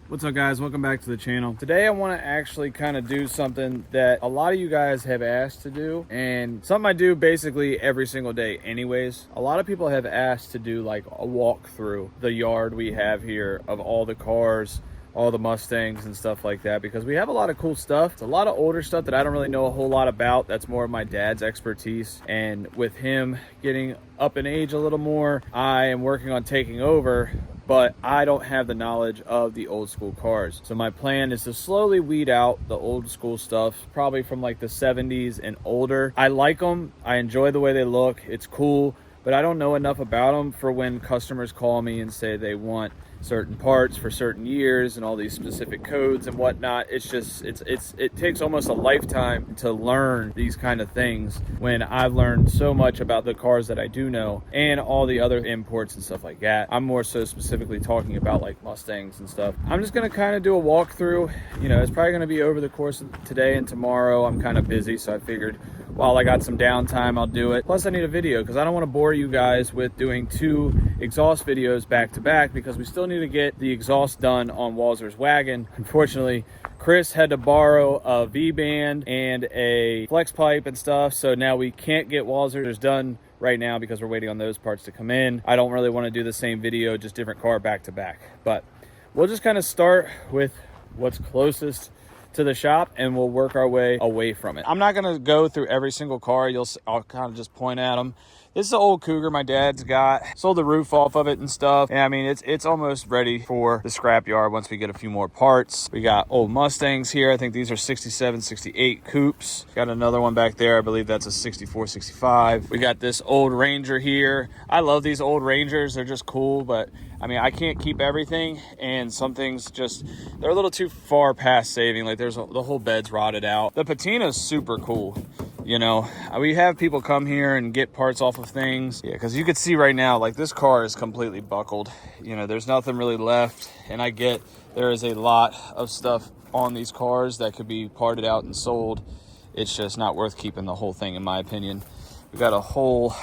What's up, guys? Welcome back to the channel. Today I want to actually kind of do something that a lot of you guys have asked to do, and something I do basically every single day anyways. A lot of people have asked to do like a walk through the yard we have here of all the cars, all the Mustangs and stuff like that, because we have a lot of cool stuff. It's a lot of older stuff that I don't really know a whole lot about. That's more of my dad's expertise, and with him getting up in age a little more, I am working on taking over, but I don't have the knowledge of the old school cars. So my plan is to slowly weed out the old school stuff, probably from like the 70s and older. I like them. I enjoy the way they look. It's cool, but I don't know enough about them for when customers call me and say they want certain parts for certain years and all these specific codes and whatnot. It's just, it takes almost a lifetime to learn these kind of things when I've learned so much about the cars that I do know and all the other imports and stuff like that. I'm more so specifically talking about like Mustangs and stuff. I'm just gonna kind of do a walkthrough. You know, it's probably gonna be over the course of today and tomorrow. I'm kind of busy, so I figured while I got some downtime, I'll do it. Plus I need a video because I don't want to bore you guys with doing 2 exhaust videos back to back, because we still need to get the exhaust done on Walzer's wagon. Unfortunately, Chris had to borrow a V-band and a flex pipe and stuff, so now we can't get Walzer's done right now because we're waiting on those parts to come in. I don't really want to do the same video, just different car back to back, but we'll just kind of start with what's closest to the shop and we'll work our way away from it. I'm not going to go through every single car. I'll kind of just point at them. This is an old Cougar my dad's got. Sold the roof off of it and stuff. And I mean, it's almost ready for the scrap yard once we get a few more parts. We got old Mustangs here. I think these are 67, 68 coupes. Got another one back there. I believe that's a 64, 65. We got this old Ranger here. I love these old Rangers. They're just cool, but I mean, I can't keep everything, and some things just, they're a little too far past saving. Like the whole bed's rotted out. The patina's super cool. You know, we have people come here and get parts off of things. Yeah, because you could see right now, like this car is completely buckled. You know, there's nothing really left. And I get there is a lot of stuff on these cars that could be parted out and sold. It's just not worth keeping the whole thing, in my opinion. We got a whole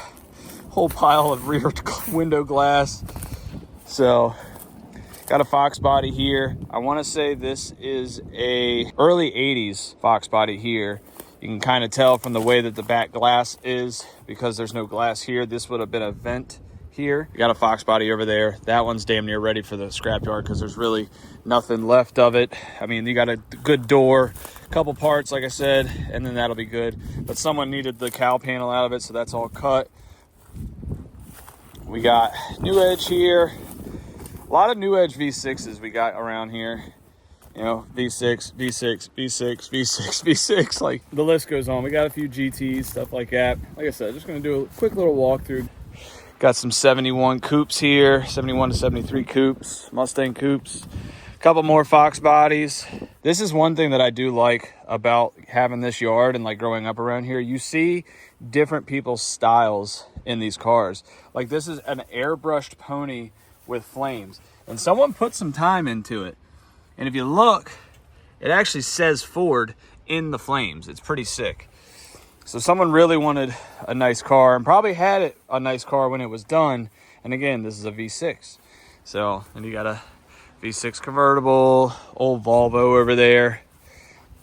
pile of rear window glass. So got a Fox body here. I want to say this is a early 80s Fox body here. You can kind of tell from the way that the back glass is, because there's no glass here. This would have been a vent here. You got a Fox body over there. That one's damn near ready for the scrapyard because there's really nothing left of it. I mean, you got a good door, a couple parts, like I said, and then that'll be good. But someone needed the cowl panel out of it, so that's all cut. We got New Edge here. A lot of New Edge V6s we got around here. You know, V6, V6, V6, V6, V6, like the list goes on. We got a few GTs, stuff like that. Like I said, just gonna do a quick little walkthrough. Got some 71 coupes here, 71 to 73 coupes, Mustang coupes. A couple more Fox bodies. This is one thing that I do like about having this yard and like growing up around here. You see different people's styles in these cars. Like this is an airbrushed pony with flames, and someone put some time into it. And if you look, it actually says Ford in the flames. It's pretty sick. So someone really wanted a nice car and probably had a nice car when it was done. And again, this is a V6. So, and you got a V6 convertible, old Volvo over there.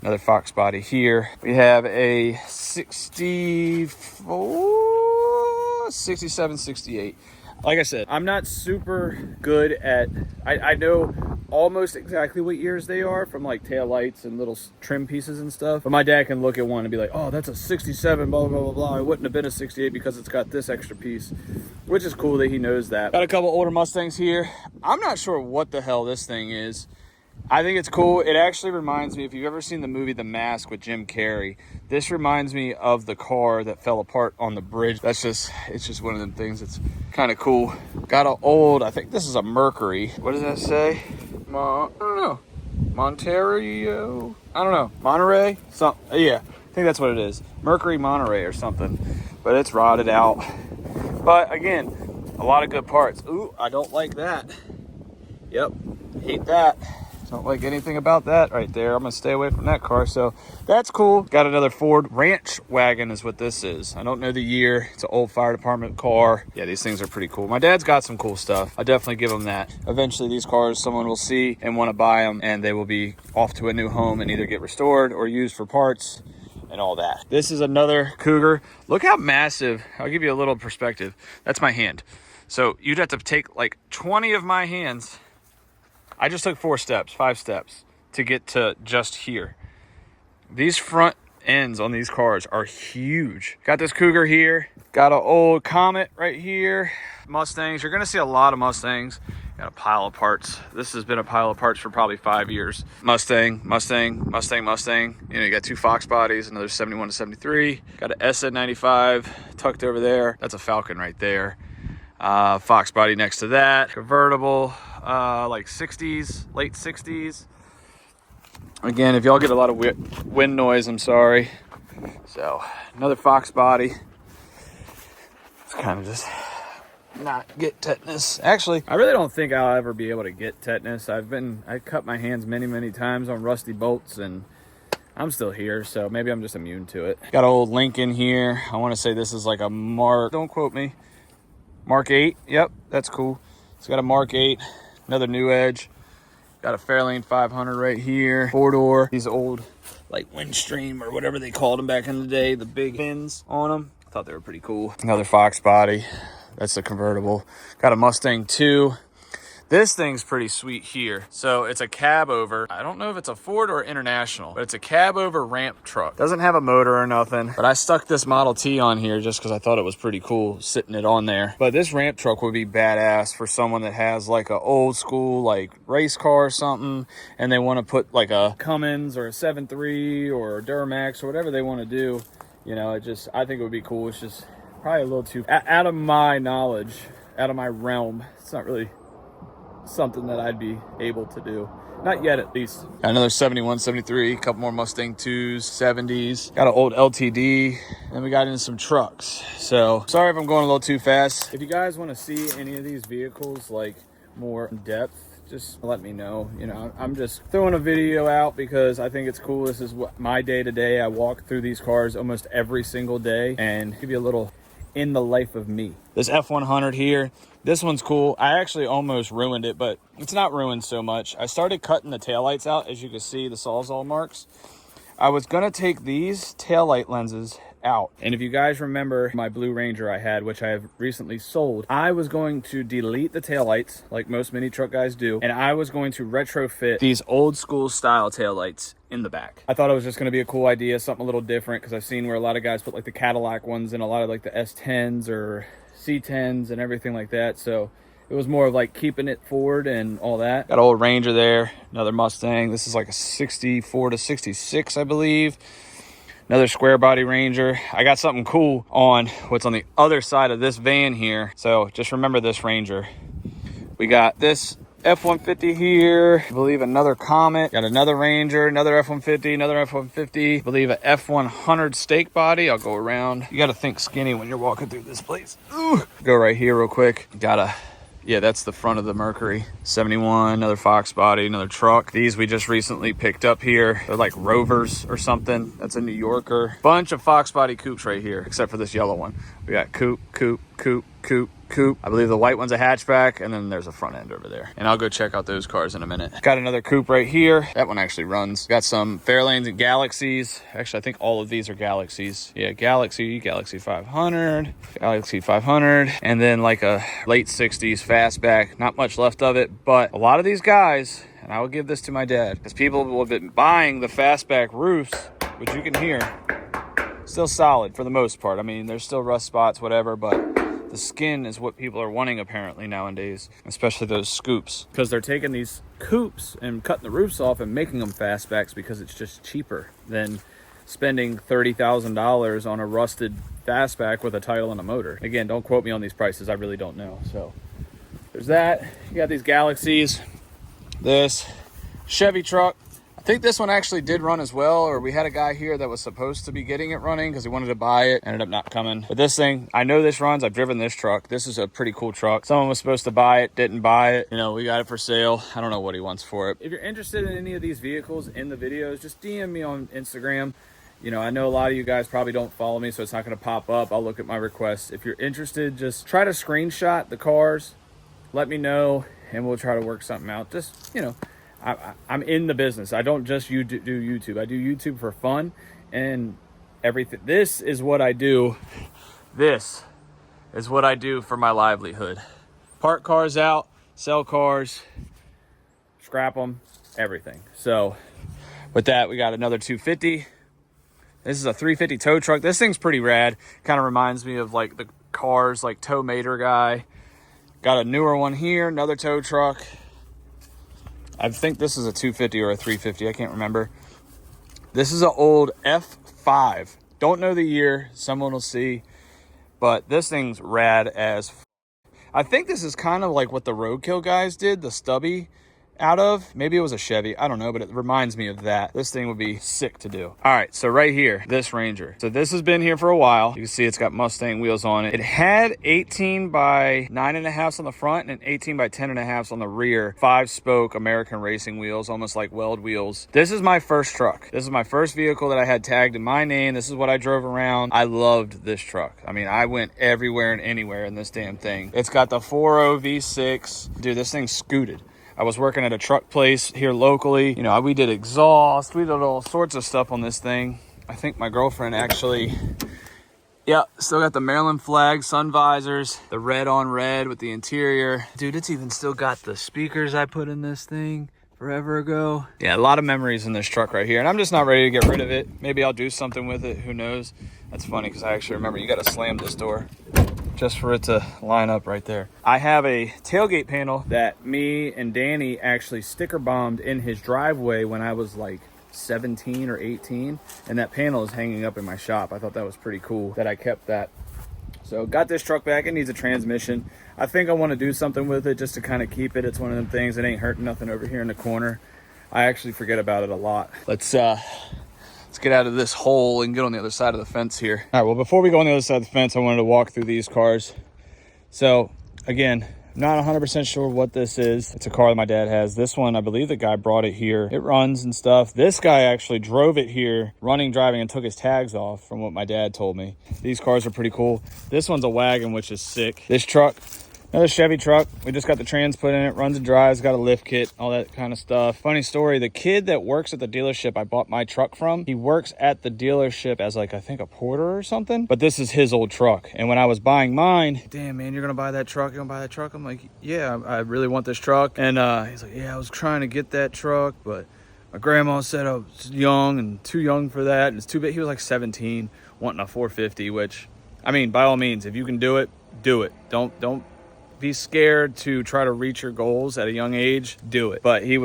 Another Fox body here. We have a 64, 67, 68. Like I said, I'm not super good at, I know almost exactly what years they are from like tail lights and little trim pieces and stuff. But my dad can look at one and be like, oh, that's a 67, blah, blah, blah, blah. It wouldn't have been a 68 because it's got this extra piece, which is cool that he knows that. Got a couple older Mustangs here. I'm not sure what the hell this thing is. I think it's cool. It actually reminds me, if you've ever seen the movie The Mask with Jim Carrey, this reminds me of the car that fell apart on the bridge. It's just one of them things that's kind of cool. Got an old, I think this is a Mercury. What does that say? I don't know. Monterey? I don't know. Monterey? Yeah, I think that's what it is. Mercury Monterey or something. But it's rotted out. But again, a lot of good parts. Ooh, I don't like that. Yep, hate that. Don't like anything about that right there. I'm gonna stay away from that car. So that's cool. Got another Ford Ranch wagon is what this is. I don't know the year. It's an old fire department car. Yeah, these things are pretty cool. My dad's got some cool stuff. I definitely give him that. Eventually these cars someone will see and want to buy them, and they will be off to a new home and either get restored or used for parts and all that. This is another Cougar. Look how massive. I'll give you a little perspective. That's my hand. So you'd have to take like 20 of my hands. I just took 5 steps to get to just here. These front ends on these cars are huge. Got this Cougar here. Got an old Comet right here. Mustangs. You're gonna see a lot of Mustangs. Got a pile of parts. This has been a pile of parts for probably 5 years. Mustang. You know, you got 2 Fox bodies, another 71 to 73. Got an SN95 tucked over there. That's a Falcon right there. Fox body next to that. Convertible, like 60s, late 60s. Again, if y'all get a lot of wind noise, I'm sorry. So, another Fox body. It's kind of just not get tetanus. Actually, I really don't think I'll ever be able to get tetanus. I cut my hands many times on rusty bolts, and I'm still here, so maybe I'm just immune to it. Got an old Lincoln here. I want to say this is like a Mark, don't quote me, Mark 8. Yep, that's cool. It's got a Mark 8, another New Edge. Got a Fairlane 500 right here. 4-door. These old, like, Windstream or whatever they called them back in the day. The big fins on them. I thought they were pretty cool. Another Fox body. That's the convertible. Got a Mustang 2. This thing's pretty sweet here. So it's a cab over. I don't know if it's a Ford or International, but it's a cab over ramp truck. Doesn't have a motor or nothing, but I stuck this Model T on here just because I thought it was pretty cool sitting it on there. But this ramp truck would be badass for someone that has like a old school like race car or something, and they want to put like a Cummins or a 7.3 or a Duramax or whatever they want to do. You know, I think it would be cool. It's just probably a little too out of my knowledge, out of my realm. It's not really something that I'd be able to do. Not yet, at least. Got another 71, 73, a couple more Mustang 2s, 70s. Got an old LTD. Then we got into some trucks. So, sorry if I'm going a little too fast. If you guys want to see any of these vehicles, like, more in depth, just let me know. You know, I'm just throwing a video out because I think it's cool. This is what my day-to-day. I walk through these cars almost every single day and give you a little in the life of me. This F100 here, this one's cool. I actually almost ruined it, but it's not ruined so much. I started cutting the taillights out. As you can see, the Sawzall marks. I was gonna take these taillight lenses out. And if you guys remember my Blue Ranger I had, which I have recently sold, I was going to delete the taillights like most mini truck guys do, and I was going to retrofit these old school style taillights in the back. I thought it was just going to be a cool idea, something a little different, because I've seen where a lot of guys put like the Cadillac ones in a lot of like the S10s or C10s and everything like that. So it was more of like keeping it forward and all that. Got an old Ranger there, another Mustang. This is like a 64 to 66, I believe. Another square body Ranger. I got something cool on what's on the other side of this van here. So just remember this Ranger. We got this F-150 here. I believe another Comet. Got another Ranger, another F-150, another F-150. I believe a F-100 stake body. I'll go around. You got to think skinny when you're walking through this place. Ooh. Go right here real quick. Yeah, that's the front of the Mercury. 71, another Fox body, another truck. These we just recently picked up here. They're like Rovers or something. That's a New Yorker. Bunch of Fox body coupes right here, except for this yellow one. We got coupe. I believe the white one's a hatchback, and then there's a front end over there. And I'll go check out those cars in a minute. Got another coupe right here. That one actually runs. Got some Fairlanes and Galaxies. Actually, I think all of these are Galaxies. Yeah, Galaxy 500, Galaxy 500, and then like a late 60s fastback. Not much left of it, but a lot of these guys, and I will give this to my dad, because people will have been buying the fastback roofs, which you can hear, still solid for the most part. I mean, there's still rust spots, whatever, but the skin is what people are wanting apparently nowadays, especially those scoops, because they're taking these coupes and cutting the roofs off and making them fastbacks because it's just cheaper than spending $30,000 on a rusted fastback with a title and a motor. Again, don't quote me on these prices. I really don't know. So there's that. You got these Galaxies. This Chevy truck. I I think this one actually did run as well, or we had a guy here that was supposed to be getting it running because he wanted to buy it, ended up not coming. But this thing, I know this runs. I've driven this truck. This is a pretty cool truck. Someone was supposed to buy it, didn't buy it. You know, we got it for sale. I don't know what he wants for it. If you're interested in any of these vehicles in the videos, just DM me on Instagram. You know, I know a lot of you guys probably don't follow me, so it's not going to pop up. I'll look at my requests. If you're interested, just try to screenshot the cars. Let me know, and we'll try to work something out. Just, you know, I'm in the business. I don't just do YouTube. I do YouTube for fun and everything. This is what I do. This is what I do for my livelihood. Park cars out, sell cars, scrap them, everything. So with that, we got another 250. This is a 350 tow truck. This thing's pretty rad. Kind of reminds me of like the cars, like Tow Mater guy. Got a newer one here, another tow truck. I think this is a 250 or a 350. I can't remember. This is an old F5. Don't know the year. Someone will see. But this thing's rad as I think this is kind of like what the Roadkill guys did, the stubby out of. Maybe it was a Chevy, I don't know, but it reminds me of that. This thing would be sick to do. All right, so right here, this Ranger. So this has been here for a while. You can see it's got Mustang wheels on it. It had 18 by 9.5 on the front and 18 by 10.5 on the rear. 5-spoke American racing wheels, almost like weld wheels. This is my first truck. This is my first vehicle that I had tagged in my name. This is what I drove around. I loved this truck. I mean, I went everywhere and anywhere in this damn thing. It's got the 4.0 V6. Dude, this thing's scooted. I was working at a truck place here locally. You know, we did exhaust. We did all sorts of stuff on this thing. I think my girlfriend actually, yeah, still got the Maryland flag, sun visors, the red on red with the interior. Dude, it's even still got the speakers I put in this thing forever ago. Yeah, a lot of memories in this truck right here. And I'm just not ready to get rid of it. Maybe I'll do something with it. Who knows? That's funny because I actually remember you got to slam this door just for it to line up right there. I have a tailgate panel that me and Danny actually sticker bombed in his driveway when I was like 17 or 18, and that panel is hanging up in my shop. I thought that was pretty cool that I kept that. So got this truck back. It needs a transmission. I think I want to do something with it just to kind of keep it. It's one of them things that ain't hurting nothing over here in the corner. I actually forget about it a lot. Let's get out of this hole and get on the other side of the fence here. All right, well, before we go on the other side of the fence, I wanted to walk through these cars. So again, not 100% sure what this is. It's a car that my dad has. This one, I believe the guy brought it here. It runs and stuff. This guy actually drove it here, driving, and took his tags off from what my dad told me. These cars are pretty cool. This one's a wagon, which is sick. This truck, another Chevy truck. We just got the trans put in it, runs and drives, got a lift kit, all that kind of stuff. Funny story, the kid that works at the dealership I bought my truck from, he works at the dealership as like, I think a porter or something, but this is his old truck. And when I was buying mine, damn man, you're gonna buy that truck? You're gonna buy that truck? I'm like, yeah, I really want this truck. And he's like, yeah, I was trying to get that truck, but my grandma said I was young and too young for that. And it's too big. He was like 17, wanting a 450, which, I mean, by all means, if you can do it, do it. Don't be scared to try to reach your goals at a young age. Do it. But it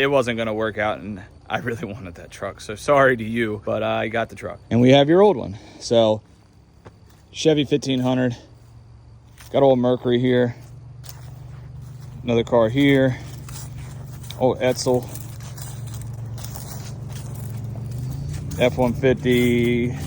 wasn't going to work out, and I really wanted that truck. So sorry to you, but I got the truck. And we have your old one. So Chevy 1500. Got old Mercury here. Another car here. Old Etzel. F-150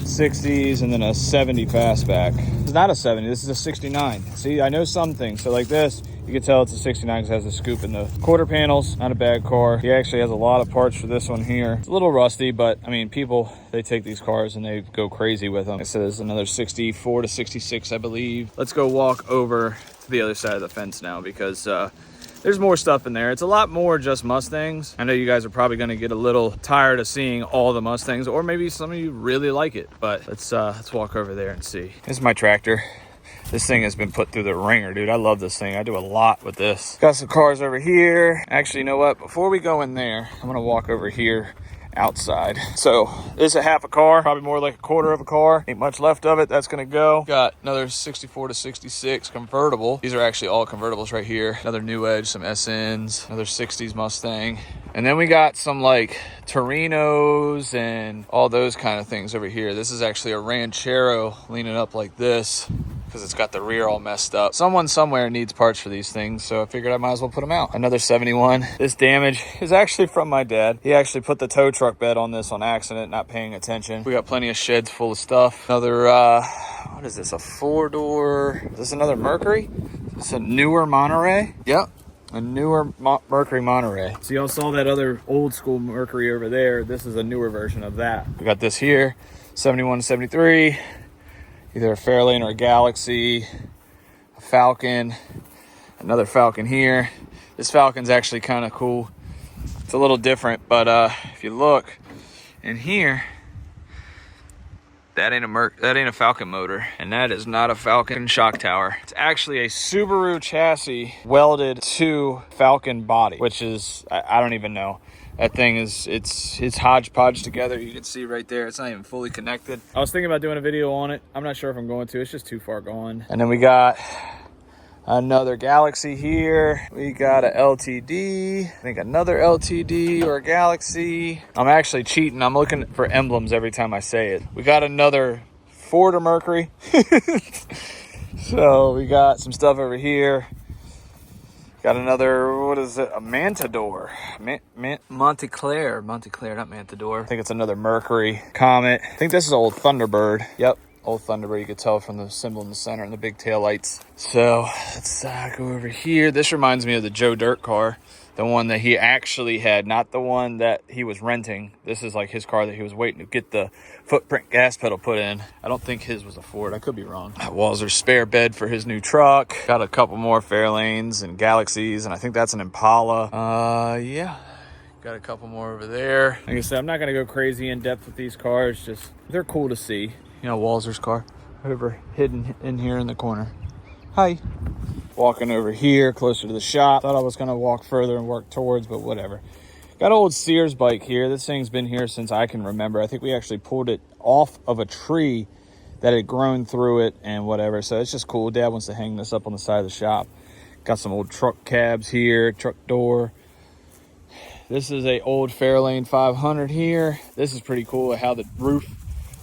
60s, and then a 70 fastback. It's not a 70, this is a 69. See, I know some things. So like this, you can tell it's a 69 because it has the scoop in the quarter panels. Not a bad car. He actually has a lot of parts for this one here. It's a little rusty, but I mean, people, they take these cars and they go crazy with them. It says another 64 to 66, I believe. Let's go walk over to the other side of the fence now because there's more stuff in there. It's a lot more just Mustangs. I know you guys are probably gonna get a little tired of seeing all the Mustangs, or maybe some of you really like it, but let's walk over there and see. This is my tractor. This thing has been put through the ringer, dude. I love this thing. I do a lot with this. Got some cars over here. Actually, you know what? Before we go in there, I'm gonna walk over here outside. So this is a half a car, probably more like a quarter of a car. Ain't much left of it. That's gonna go. Got another 64 to 66 convertible. These are actually all convertibles right here. Another New Edge, some SNs, another 60s Mustang. And then we got some like Torinos and all those kind of things over here. This is actually a Ranchero leaning up like this. because it's got the rear all messed up. Someone somewhere needs parts for these things, so I figured I might as well put them out. Another 71. This damage is actually from my dad. He actually put the tow truck bed on this on accident, not paying attention. We got plenty of sheds full of stuff. Another, what is this, a 4-door? Is this another Mercury? Is this a newer Monterey? Yep. A newer Mercury Monterey. So y'all saw that other old school Mercury over there. This is a newer version of that. We got this here, 71 to 73. Either a Fairlane or a Galaxy, a Falcon, another Falcon here. This Falcon's actually kind of cool. It's a little different, but if you look in here, that ain't a Falcon motor, and that is not a Falcon shock tower. It's actually a Subaru chassis welded to Falcon body, which is, I don't even know. That thing is, it's hodgepodge together. You can see right there, it's not even fully connected. I was thinking about doing a video on it. I'm not sure if I'm going to, it's just too far gone. And then we got another Galaxy here. We got a LTD. I think another LTD or a Galaxy. I'm actually cheating. I'm looking for emblems every time I say it. We got another Ford or Mercury. So we got some stuff over here. Got another, what is it? A Mantador. Montclair, not Mantador. I think it's another Mercury Comet. I think this is old Thunderbird. Yep. Old Thunderbird, you could tell from the symbol in the center and the big tail lights. So let's go over here. This reminds me of the Joe Dirt car, the one that he actually had, not the one that he was renting. This is like his car that he was waiting to get the footprint gas pedal put in. I don't think his was a Ford. I could be wrong. That was our spare bed for his new truck. Got a couple more Fairlanes and Galaxies, and I think that's an Impala. Yeah. Got a couple more over there. Like I said, I'm not going to go crazy in depth with these cars. Just, they're cool to see. You know, Walzer's car over hidden in here in the corner. Hi. Walking over here closer to the shop. Thought I was going to walk further and work towards, but whatever. Got an old Sears bike here. This thing's been here since I can remember. I think we actually pulled it off of a tree that had grown through it and whatever. So it's just cool. Dad wants to hang this up on the side of the shop. Got some old truck cabs here, truck door. This is a old Fairlane 500 here. This is pretty cool how the roof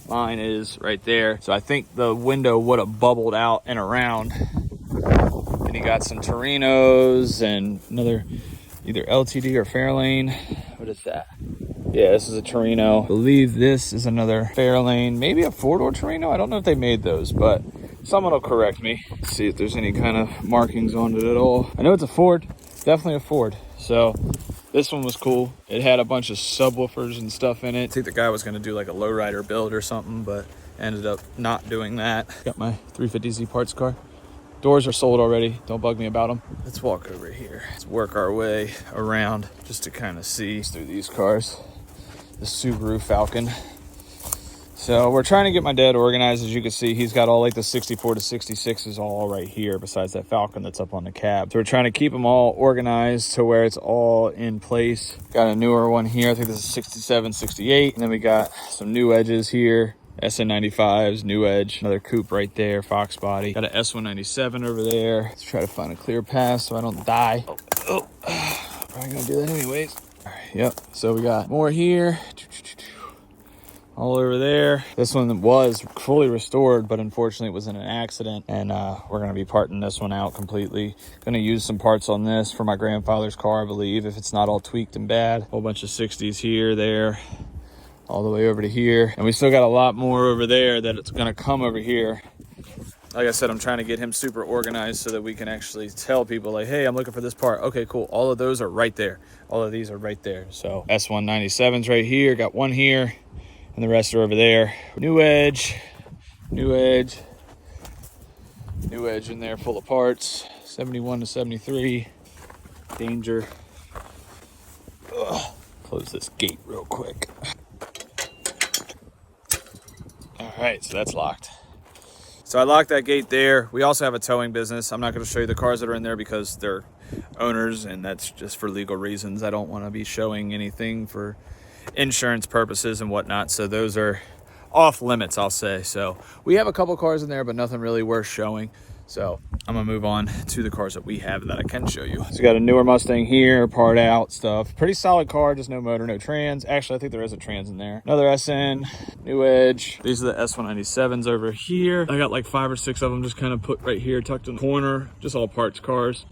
line is right there. So I think the window would have bubbled out and around. And you got some Torinos and another either LTD or Fairlane. What is that? Yeah, this is a Torino. I believe this is another Fairlane, maybe a 4-door Torino. I don't know if they made those, but someone will correct me. Let's see if there's any kind of markings on it at all. I know it's a Ford, definitely a Ford. So this one was cool. It had a bunch of subwoofers and stuff in it. I think the guy was going to do like a lowrider build or something, but ended up not doing that. Got my 350Z parts car. Doors are sold already. Don't bug me about them. Let's walk over here. Let's work our way around just to kind of see through these cars. The Subaru Falcon. So we're trying to get my dad organized. As you can see, he's got all like the 64 to 66s all right here besides that Falcon that's up on the cab. So we're trying to keep them all organized to where it's all in place. Got a newer one here. I think this is 67, 68. And then we got some new edges here. SN95s, new edge, another coupe right there, Fox body. Got an S197 over there. Let's try to find a clear path so I don't die. Probably gonna do that anyways. All right, yep. So we got more here. All over there. This one was fully restored, but unfortunately it was in an accident, and we're going to be parting this one out completely. Going to use some parts on this for my grandfather's car, I believe, if it's not all tweaked and bad. Whole bunch of 60s here, there, all the way over to here. And we still got a lot more over there that it's going to come over here. Like I said, I'm trying to get him super organized so that we can actually tell people like, hey, I'm looking for this part. Okay, cool. All of those are right there. All of these are right there. So S197's right here. Got one here. And the rest are over there. New edge, new edge, new edge in there full of parts. 71 to 73. Danger. Ugh. Close this gate real quick. All right, so that's locked. So I locked that gate there. We also have a towing business. I'm not going to show you the cars that are in there because they're owners, and that's just for legal reasons. I don't want to be showing anything for insurance purposes and whatnot, so those are off limits, I'll say. So we have a couple cars in there, but nothing really worth showing. So I'm gonna move on to the cars that we have that I can show you. So we got a newer Mustang here, part out stuff. Pretty solid car, just no motor, no trans. Actually, I think there is a trans in there. Another SN, new Edge. These are the S197s over here. I got like 5 or 6 of them just kind of put right here, tucked in the corner, just all parts cars.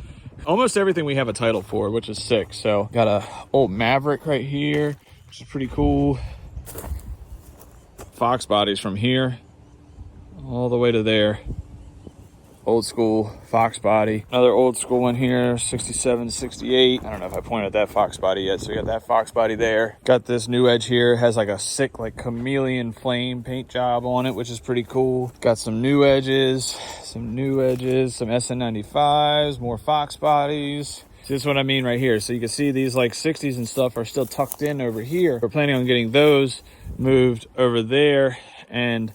Almost everything we have a title for, which is sick. So got a old Maverick right here, which is pretty cool. Fox bodies from here all the way to there. Old school Fox body. Another old school one here, 67, 68. I don't know if I pointed at that Fox body yet. So we got that Fox body there. Got this new Edge here. Has like a sick like chameleon flame paint job on it, which is pretty cool. Got some new edges, some SN95s, more Fox bodies. This is what I mean right here. So you can see these like 60s and stuff are still tucked in over here. We're planning on getting those moved over there and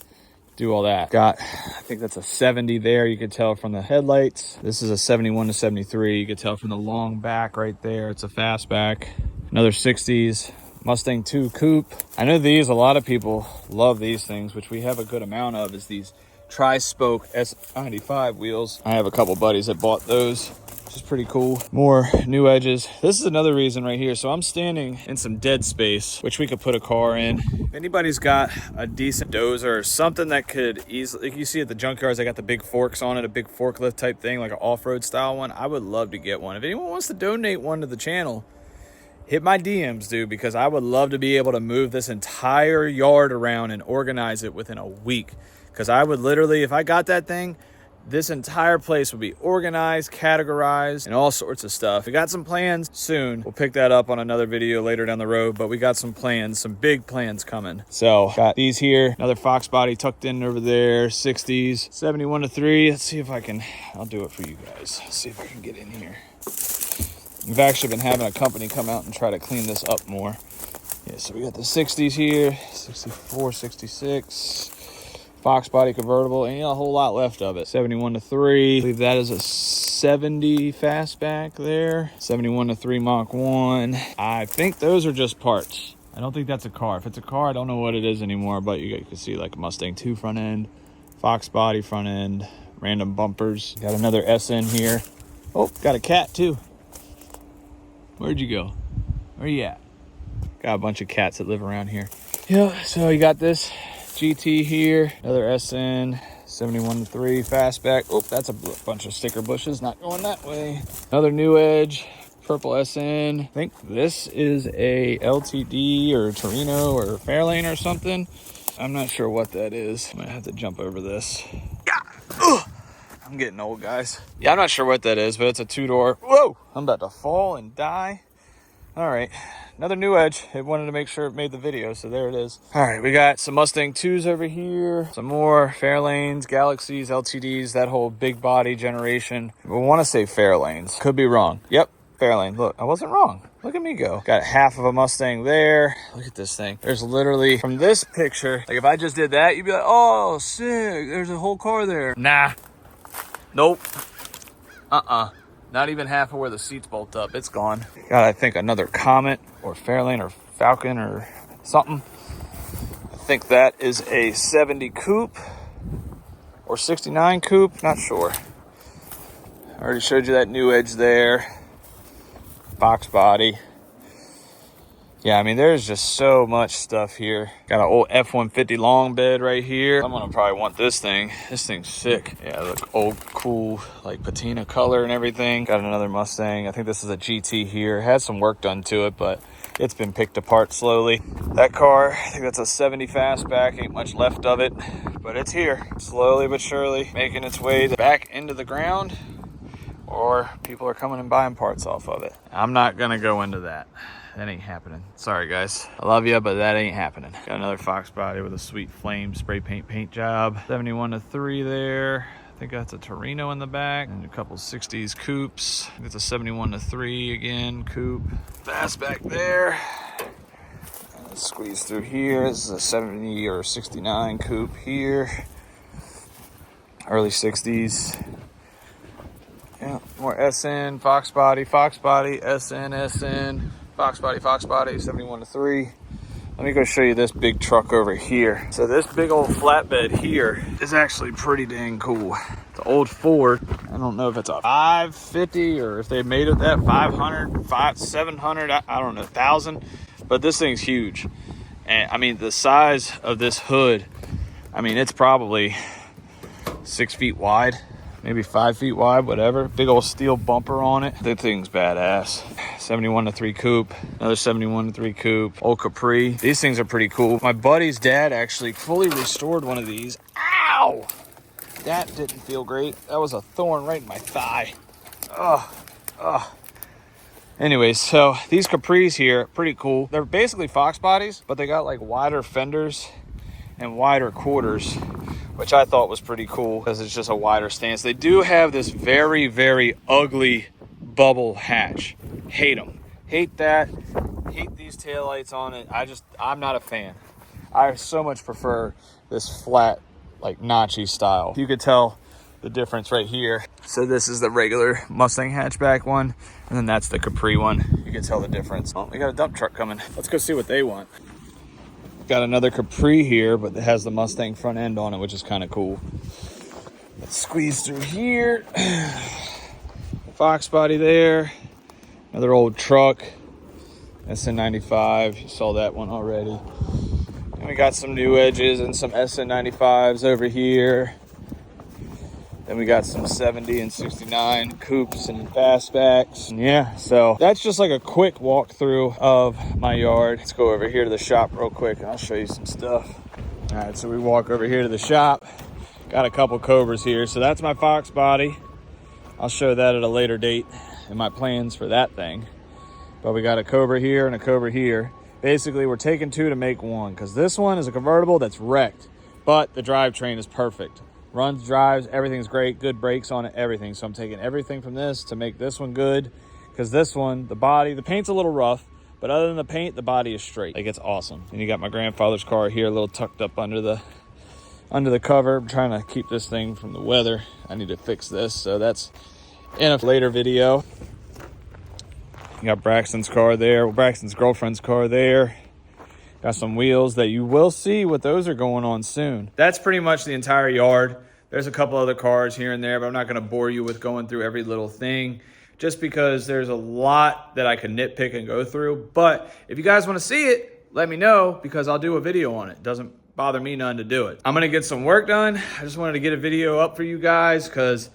do all that. Got, I think that's a 70 there. You could tell from the headlights. This is a 71 to 73. You could tell from the long back right there. It's a fastback. Another 60s. Mustang 2 Coupe. I know these, a lot of people love these things, which we have a good amount of, is these tri-spoke S95 wheels. I have a couple buddies that bought those, which is pretty cool. More new edges. This is another reason right here. So I'm standing in some dead space, which we could put a car in. If anybody's got a decent dozer or something that could easily, like you see at the junkyards, I got the big forks on it, a big forklift type thing, like an off-road style one. I would love to get one. If anyone wants to donate one to the channel, hit my DMs, dude, because I would love to be able to move this entire yard around and organize it within a week. Because I would literally, if I got that thing, this entire place would be organized, categorized, and all sorts of stuff. We got some plans soon. We'll pick that up on another video later down the road, but we got some plans, some big plans coming. So got these here, another Fox body tucked in over there, 60s, 71 to 3. Let's see if I can, I'll do it for you guys. Let's see if I can get in here. We've actually been having a company come out and try to clean this up more. Yeah, so we got the 60s here, 64, 66. Fox body convertible, ain't a whole lot left of it. 71 to 3. I believe that is a 70 fastback there. 71 to 3 Mach 1. I think those are just parts. I don't think that's a car. If it's a car, I don't know what it is anymore, but you can see like a Mustang 2 front end, Fox body front end, random bumpers. Got another SN here. Oh, got a cat too. Where'd you go? Where you at? Got a bunch of cats that live around here. Yeah, so you got this GT here, another SN, 71 to 3 fastback. Oh, that's a bunch of sticker bushes, not going that way. Another new Edge, purple SN. I think this is a LTD or Torino or Fairlane or something. I'm not sure what that is. I'm gonna have to jump over this. Yeah. Ugh. I'm getting old, guys. Yeah, I'm not sure what that is, but it's a 2-door. Whoa, I'm about to fall and die. All right, another new Edge. I wanted to make sure it made the video, so there it is. All right, we got some Mustang 2s over here, some more Fairlanes, Galaxies, LTDs, that whole big body generation. We want to say Fairlanes. Could be wrong. Yep, Fairlane. Look, I wasn't wrong. Look at me go. Got half of a Mustang there. Look at this thing. There's literally, from this picture, like if I just did that, you'd be like, oh, sick. There's a whole car there. Nah. Nope. Not even half of where the seats bolt up. It's gone. Got, I think, another Comet or Fairlane or Falcon or something. I think that is a 70 coupe or 69 coupe. Not sure. I already showed you that new Edge there. Fox body. Yeah, I mean, there's just so much stuff here. Got an old F-150 long bed right here. I'm gonna probably want this thing. This thing's sick. Yeah, look, old, cool, like patina color and everything. Got another Mustang. I think this is a GT here. Has some work done to it, but it's been picked apart slowly. That car, I think that's a 70 fastback. Ain't much left of it, but it's here. Slowly but surely making its way back into the ground, or people are coming and buying parts off of it. I'm not gonna go into that. That ain't happening. Sorry, guys. I love you, but that ain't happening. Got another Fox body with a sweet flame spray paint job. 71 to 3 there. I think that's a Torino in the back. And a couple 60s coupes. I think it's a 71 to 3 again, coupe. Fastback there. Let's squeeze through here. This is a 70 or 69 coupe here. Early 60s. Yeah, more SN, Fox body, SN, SN. Fox body, 71 to 3. Let me go show you this big truck over here. So this big old flatbed here is actually pretty dang cool. It's an old Ford. I don't know if it's a 550 or if they made it that 500, 700, I don't know, 1,000. But this thing's huge. And I mean, the size of this hood, I mean, it's probably 6 feet wide, maybe 5 feet wide, whatever. Big old steel bumper on it. The thing's badass. 71-3 coupe, another 71-3 coupe, old Capri. These things are pretty cool. My buddy's dad actually fully restored one of these. Ow! That didn't feel great. That was a thorn right in my thigh. Ugh. Anyways, so these Capris here, pretty cool. They're basically Fox bodies, but they got like wider fenders and wider quarters, which I thought was pretty cool because it's just a wider stance. They do have this very, very ugly bubble hatch. Hate them. Hate that. Hate these taillights on it. I'm not a fan. I so much prefer this flat, like notchy style. You could tell the difference right here. So this is the regular Mustang hatchback one, and then that's the Capri one. You can tell the difference. Oh, we got a dump truck coming. Let's go see what they want. Got another Capri here, but it has the Mustang front end on it, which is kind of cool. Let's squeeze through here. Fox body there. Another old truck. SN95. You saw that one already. And we got some new edges and some SN95s over here. Then we got some 70 and 69 coupes and fastbacks. And yeah, so that's just like a quick walkthrough of my yard. Let's go over here to the shop real quick and I'll show you some stuff. All right, so we walk over here to the shop. Got a couple Cobras here. So that's my Fox body. I'll show that at a later date in my plans for that thing. But we got a Cobra here and a Cobra here. Basically, we're taking two to make one because this one is a convertible that's wrecked, but the drivetrain is perfect. Runs, drives, everything's great, good brakes on it, everything. So I'm taking everything from this to make this one good because this one, the body, the paint's a little rough, but other than the paint, the body is straight. Like, it's awesome. And you got my grandfather's car here, a little tucked up under the cover. I'm trying to keep this thing from the weather. I need to fix this, so that's in a later video. You got Braxton's car there, Braxton's girlfriend's car there. Got some wheels that you will see what those are going on soon. That's pretty much the entire yard. There's a couple other cars here and there, but I'm not gonna bore you with going through every little thing just because there's a lot that I can nitpick and go through. But if you guys wanna see it, let me know because I'll do a video on it. Doesn't bother me none to do it. I'm gonna get some work done. I just wanted to get a video up for you guys because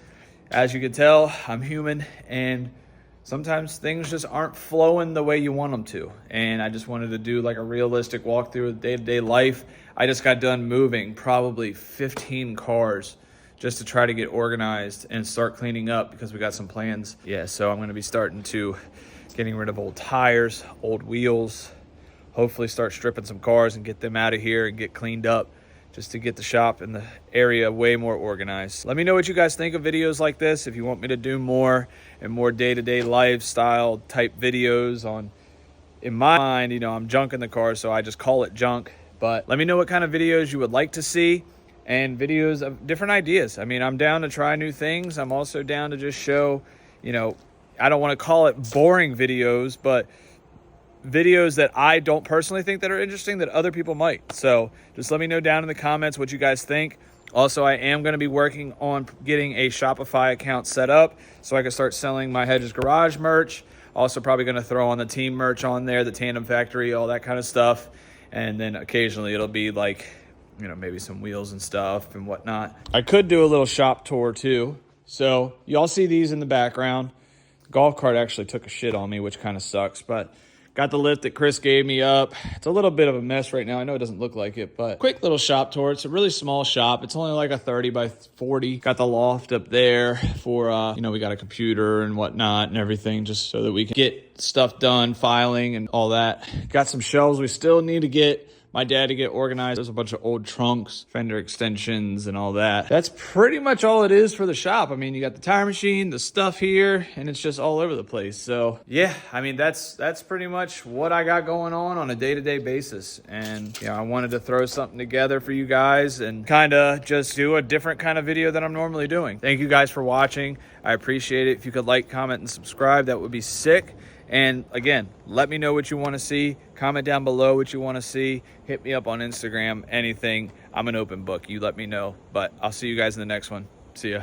as you can tell, I'm human and sometimes things just aren't flowing the way you want them to. And I just wanted to do like a realistic walkthrough of day-to-day life. I just got done moving probably 15 cars just to try to get organized and start cleaning up because we got some plans. Yeah, so I'm gonna be starting to getting rid of old tires, old wheels, hopefully start stripping some cars and get them out of here and get cleaned up just to get the shop and the area way more organized. Let me know what you guys think of videos like this. If you want me to do more and more day-to-day lifestyle type videos on, in my mind, you know, I'm junking the car, so I just call it junk. But let me know what kind of videos you would like to see and videos of different ideas. I mean, I'm down to try new things. I'm also down to just show, you know, I don't want to call it boring videos, but videos that I don't personally think that are interesting that other people might. So just let me know down in the comments what you guys think. Also, I am going to be working on getting a Shopify account set up so I can start selling my Hedges Garage merch. Also probably going to throw on the team merch on there, the Tandem Factory, all that kind of stuff. And then occasionally it'll be like, you know, maybe some wheels and stuff and whatnot. I could do a little shop tour too. So y'all see these in the background. The golf cart actually took a shit on me, which kind of sucks, but got the lift that Chris gave me up. It's a little bit of a mess right now. I know it doesn't look like it, but quick little shop tour. It's a really small shop. It's only like a 30 by 40. Got the loft up there for, you know, we got a computer and whatnot and everything just so that we can get stuff done, filing and all that. Got some shelves we still need to get my dad to get organized. There's a bunch of old trunks, fender extensions and all that. That's pretty much all it is for the shop. I mean, you got the tire machine, the stuff here, and it's just all over the place. So yeah, I mean, that's pretty much what I got going on a day-to-day basis. And you know, I wanted to throw something together for you guys and kind of just do a different kind of video than I'm normally doing. Thank you guys for watching. I appreciate it. If you could like, comment, and subscribe, that would be sick. And again, let me know what you want to see. Comment down below what you want to see. Hit me up on Instagram, anything. I'm an open book. You let me know. But I'll see you guys in the next one. See ya.